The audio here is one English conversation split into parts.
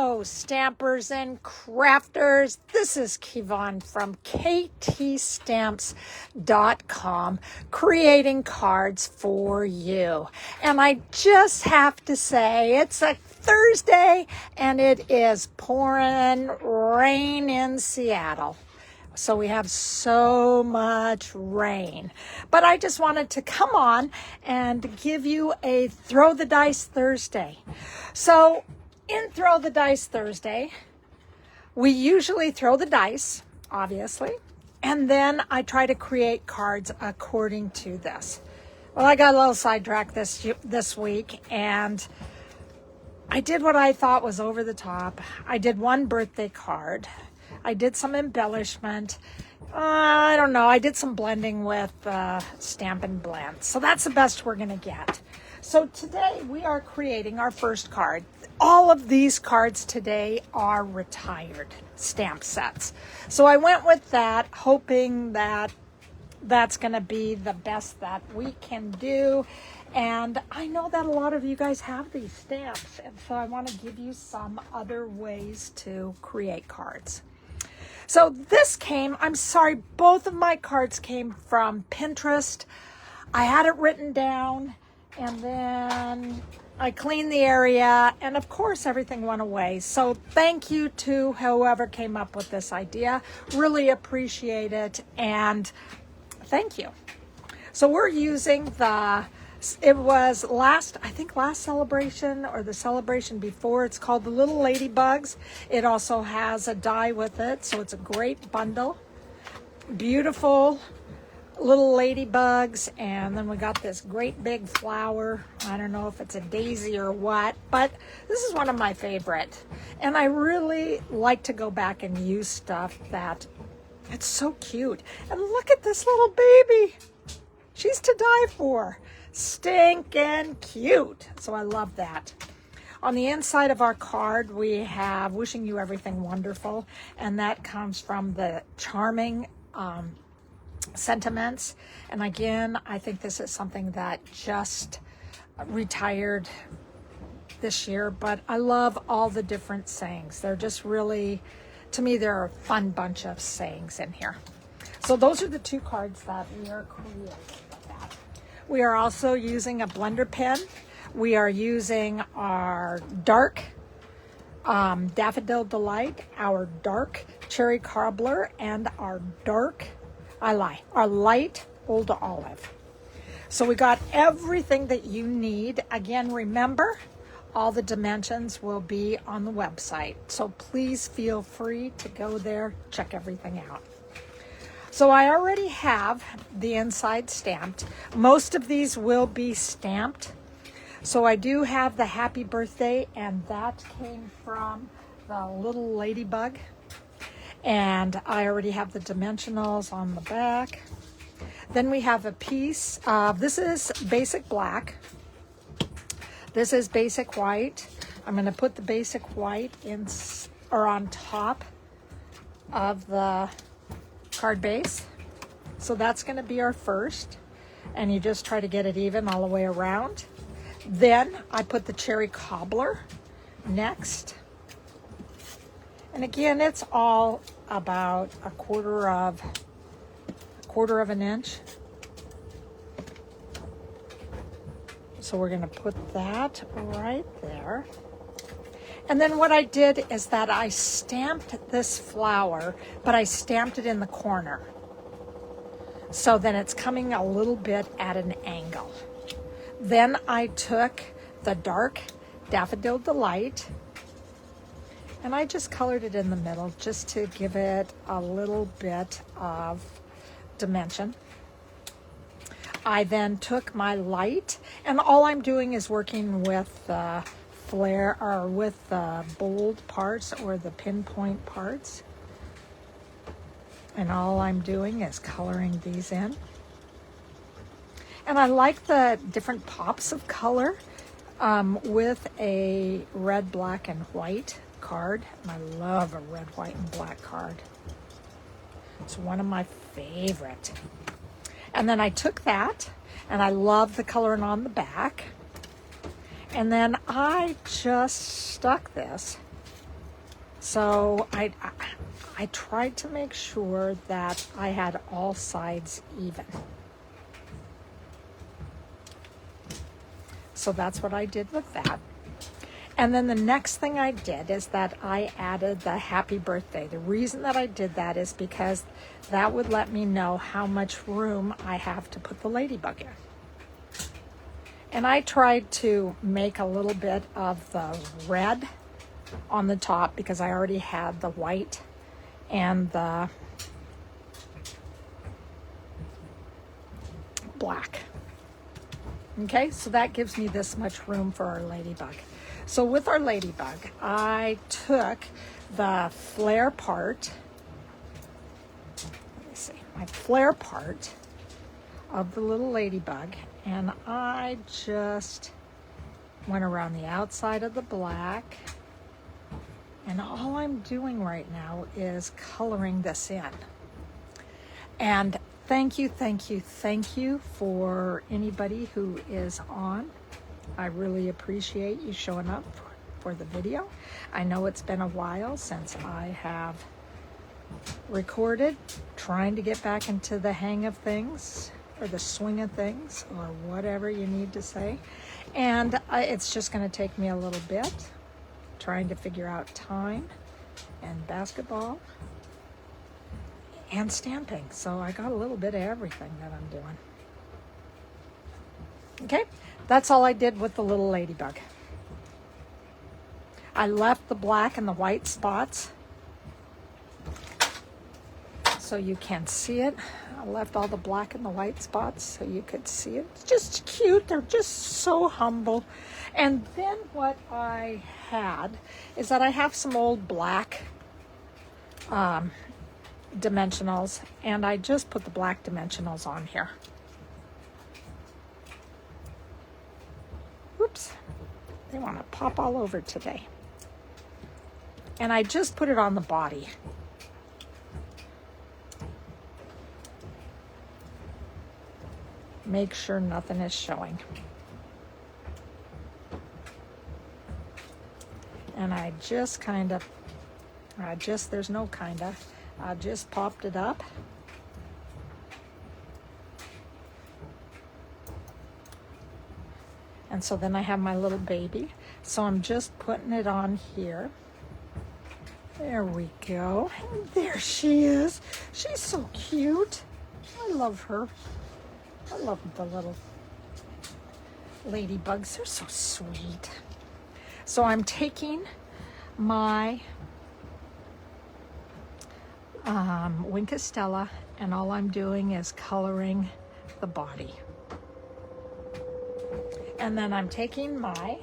Hello, stampers and crafters. This is Kevon from ktstamps.com, creating cards for you. And I just have to say, it's a Thursday and it is pouring rain in Seattle. So we have so much rain. But I just wanted to come on and give you a Throw the Dice Thursday. So in Throw the Dice Thursday, we usually throw the dice, obviously, and then I try to create cards according to this. Well, I got a little sidetracked this week, and I did what I thought was over the top. I did one birthday card. I did some embellishment. I don't know. I did some blending with Stampin' Blend. So that's the best we're going to get. So today we are creating our first card. All of these cards today are retired stamp sets. So I went with that, hoping that that's going to be the best that we can do. And I know that a lot of you guys have these stamps. And so I want to give you some other ways to create cards. So this came, I'm sorry, both of my cards came from Pinterest. I had it written down and then I cleaned the area and of course everything went away. So thank you to whoever came up with this idea. Really appreciate it and thank you. So we're using it was last celebration or the celebration before. It's called the Little Ladybugs. It also has a die with it, so it's a great bundle. Beautiful little ladybugs, and then we got this great big flower. I don't know if it's a daisy or what, but this is one of my favorite. And I really like to go back and use stuff that it's so cute. And look at this little baby. She's to die for. Stinking cute. So I love that. On the inside of our card, we have wishing you everything wonderful. And that comes from the charming sentiments. And again, I think this is something that just retired this year. But I love all the different sayings. They're just really, to me, they're a fun bunch of sayings in here. So those are the two cards that we are creating. We are also using a blender pen. We are using our dark Daffodil Delight, our dark Cherry Cobbler, and our light Old Olive. So we got everything that you need. Again, remember, all the dimensions will be on the website. So please feel free to go there, check everything out. So I already have the inside stamped. Most of these will be stamped. So I do have the happy birthday, and that came from the little ladybug. And I already have the dimensionals on the back. Then we have a piece of, this is basic black. This is basic white. I'm going to put the basic white on top of the card base. So that's going to be our first, and you just try to get it even all the way around. Then I put the Cherry Cobbler next, and again it's all about a quarter of an inch. So we're going to put that right there. And then what I did is that I stamped this flower, but I stamped it in the corner. So then it's coming a little bit at an angle. Then I took the dark Daffodil Delight, and I just colored it in the middle just to give it a little bit of dimension. I then took my light, and all I'm doing is working with flare or with the bold parts or the pinpoint parts, and all I'm doing is coloring these in. And I like the different pops of color with a red, black, and white card. And I love a red, white, and black card. It's one of my favorite. And then I took that, and I love the coloring on the back. And then I just stuck this So I tried to make sure that I had all sides even. So that's what I did with that. And then the next thing I did is that I added the happy birthday. The reason that I did that is because that would let me know how much room I have to put the ladybug in. And I tried to make a little bit of the red on the top because I already had the white and the black. Okay, so that gives me this much room for our ladybug. So with our ladybug, I took the flare part, let me see, my flare part of the little ladybug, and I just went around the outside of the black, and all I'm doing right now is coloring this in. And thank you for anybody who is on. I really appreciate you showing up for the video. I know it's been a while since I have recorded, trying to get back into the hang of things, or the swing of things, or whatever you need to say. And it's just going to take me a little bit, trying to figure out time and basketball and stamping. So I got a little bit of everything that I'm doing. Okay, that's all I did with the little ladybug. I left the black and the white spots so you can see it. I left all the black and the white spots so you could see it. It's just cute. They're just so humble. And then what I had is that I have some old black dimensionals, and I just put the black dimensionals on here. Oops, they want to pop all over today. And I just put it on the body. Make sure nothing is showing. And I just kind of, there's no kind of, I just popped it up. And so then I have my little baby. So I'm just putting it on here. There we go. And there she is. She's so cute. I love her. I love the little ladybugs. They're so sweet. So I'm taking my Stella, and all I'm doing is coloring the body. And then I'm taking my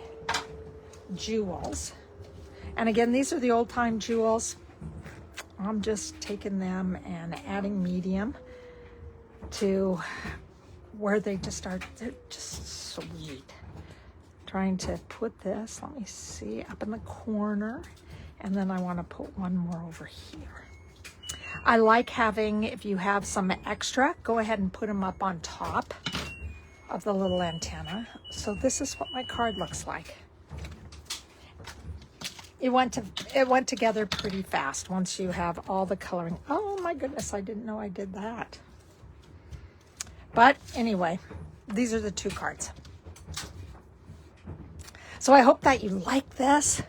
jewels. And again, these are the old time jewels. I'm just taking them and adding medium to where they just are. They're just sweet. Trying to put this, let me see, up in the corner. And then I want to put one more over here. I like having, if you have some extra, go ahead and put them up on top of the little antenna. So this is what my card looks like. It went together pretty fast once you have all the coloring. Oh my goodness, I didn't know I did that. But anyway, these are the two cards. So I hope that you like this.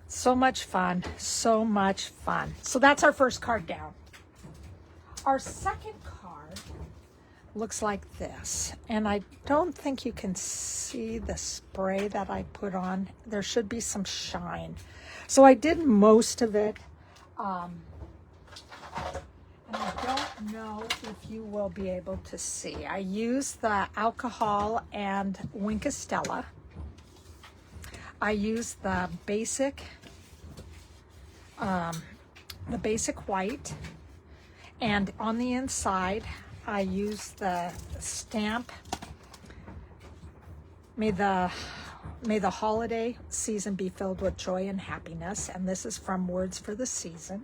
So much fun, so much fun. So that's our first card down. Our second card looks like this. And I don't think you can see the spray that I put on. There should be some shine. So I did most of it. And I don't know if you will be able to see. I used the alcohol and Stella. I used the basic white, and on the inside I used the stamp, may the holiday season be filled with joy and happiness, and this is from Words for the Season.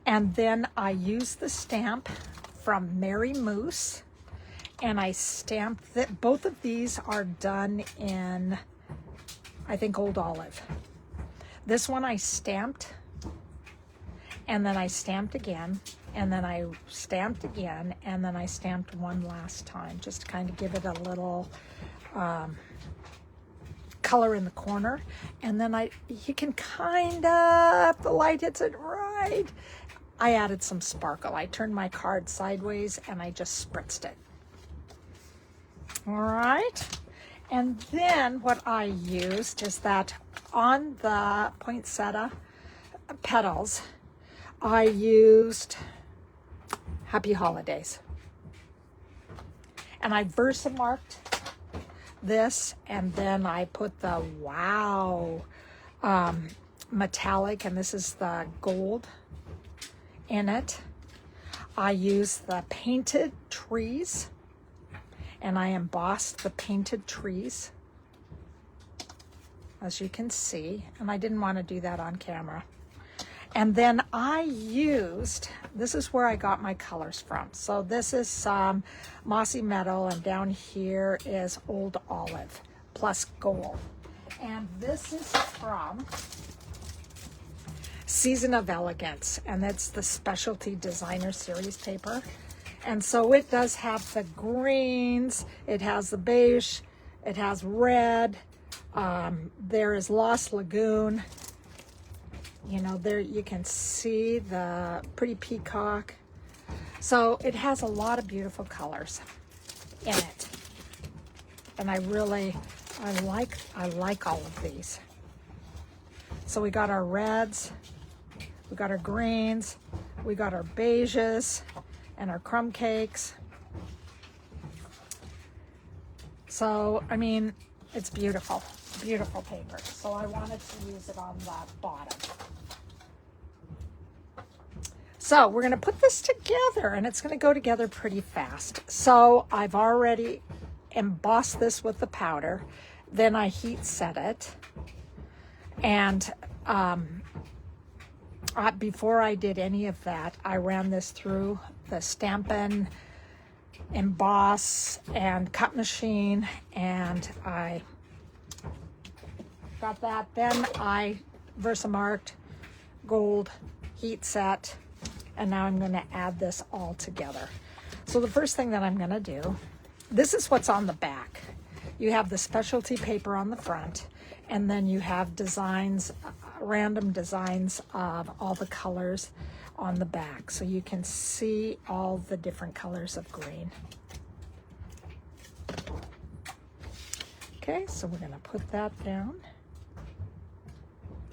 And then I used the stamp from Mary Moose, and I stamped that. Both of these are done in I think Old Olive. This one I stamped, and then I stamped again, and then I stamped again, and then I stamped one last time, just to kind of give it a little color in the corner. And then you can kind of, if the light hits it right, I added some sparkle. I turned my card sideways and I just spritzed it. All right. And then what I used is that on the Poinsettia Petals, I used Happy Holidays. And I VersaMarked this, and then I put the Wow metallic, and this is the gold in it. I used the painted trees, and I embossed the painted trees, as you can see, and I didn't want to do that on camera. And then I used, this is where I got my colors from. So this is some Mossy Meadow, and down here is Old Olive plus gold. And this is from Season of Elegance, and it's the Specialty Designer Series paper. And so it does have the greens, it has the beige, it has red, there is Lost Lagoon. You know, there you can see the pretty peacock. So it has a lot of beautiful colors in it. And I like all of these. So we got our reds, we got our greens, we got our beiges and our crumb cakes. So, I mean, it's beautiful, beautiful paper. So I wanted to use it on the bottom. So we're going to put this together, and it's going to go together pretty fast. So I've already embossed this with the powder. Then I heat set it. And before I did any of that, I ran this through the Stampin' Emboss and cut machine, and I got that. Then I VersaMarked, gold, heat set, and now I'm going to add this all together. So the first thing that I'm going to do, this is what's on the back. You have the specialty paper on the front, and then you have designs, random designs of all the colors on the back. So you can see all the different colors of green. Okay, so we're going to put that down.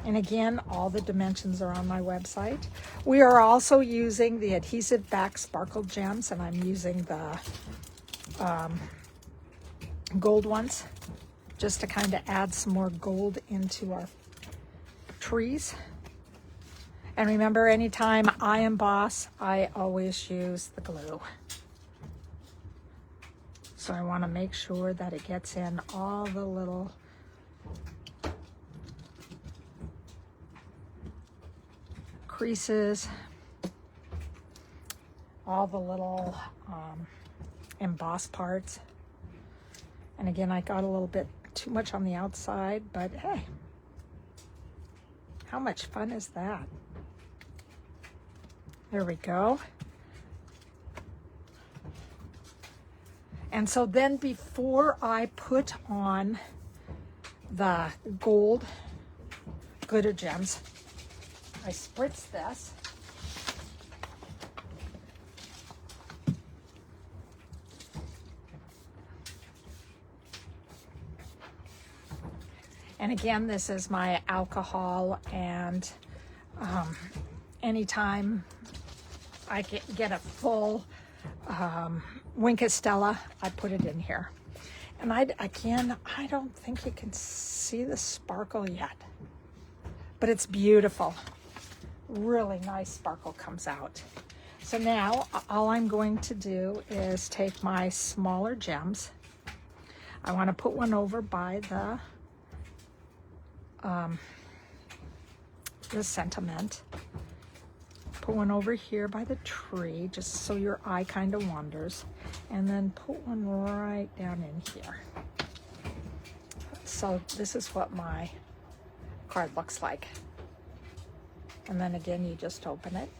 And again, all the dimensions are on my website. We are also using the Adhesive-Backed Sparkle Gems, and I'm using the gold ones just to kind of add some more gold into our trees. And remember, anytime I emboss, I always use the glue. So I want to make sure that it gets in all the little creases, all the little embossed parts. And again, I got a little bit too much on the outside, but hey, how much fun is that? There we go. And so then before I put on the gold glitter gems, I spritz this. And again, this is my alcohol, and anytime I get a full wink of Stella, I put it in here. And I don't think you can see the sparkle yet, but it's beautiful. Really nice sparkle comes out. So now all I'm going to do is take my smaller gems. I want to put one over by the sentiment. Put one over here by the tree, just so your eye kind of wanders. And then put one right down in here. So this is what my card looks like. And then again, you just open it.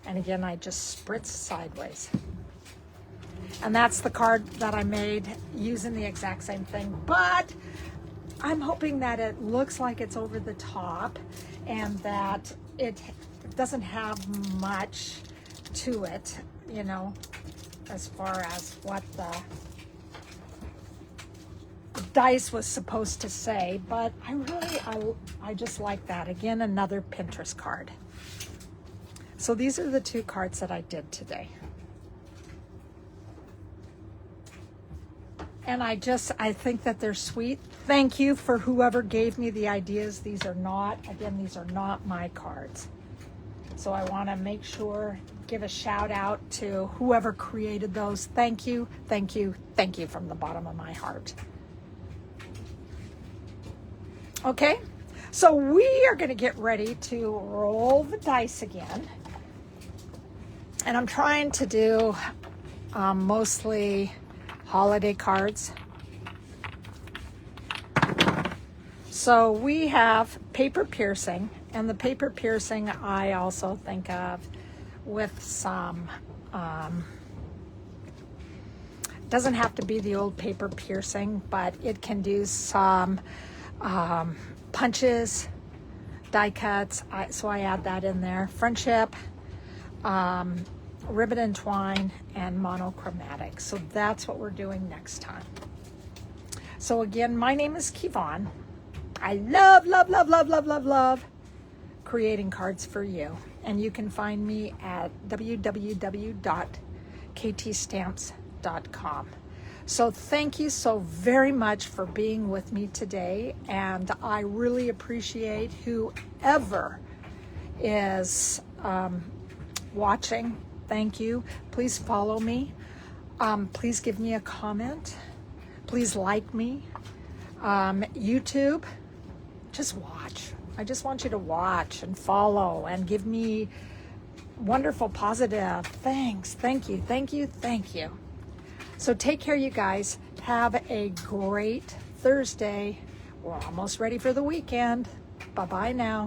And again, I just spritz sideways. And that's the card that I made using the exact same thing. But I'm hoping that it looks like it's over the top and that it doesn't have much to it, you know, as far as what the dice was supposed to say. But I just like that. Again, another Pinterest card. So these are the two cards that I did today. And I think that they're sweet. Thank you for whoever gave me the ideas. These are not my cards. So I want to make sure, give a shout out to whoever created those. Thank you, thank you, thank you from the bottom of my heart. Okay, so we are going to get ready to roll the dice again. And I'm trying to do mostly holiday cards. So we have paper piercing, and the paper piercing I also think of with some, doesn't have to be the old paper piercing, but it can do some punches, die cuts, so I add that in there. Friendship, ribbon and twine, and monochromatic. So that's what we're doing next time. So again, my name is Kevon. I love creating cards for you. And you can find me at www.ktstamps.com. So thank you so very much for being with me today. And I really appreciate whoever is watching. Thank you. Please follow me. Please give me a comment. Please like me. YouTube, just watch. I just want you to watch and follow and give me wonderful, positive thanks. Thank you, thank you, thank you. So take care, you guys. Have a great Thursday. We're almost ready for the weekend. Bye-bye now.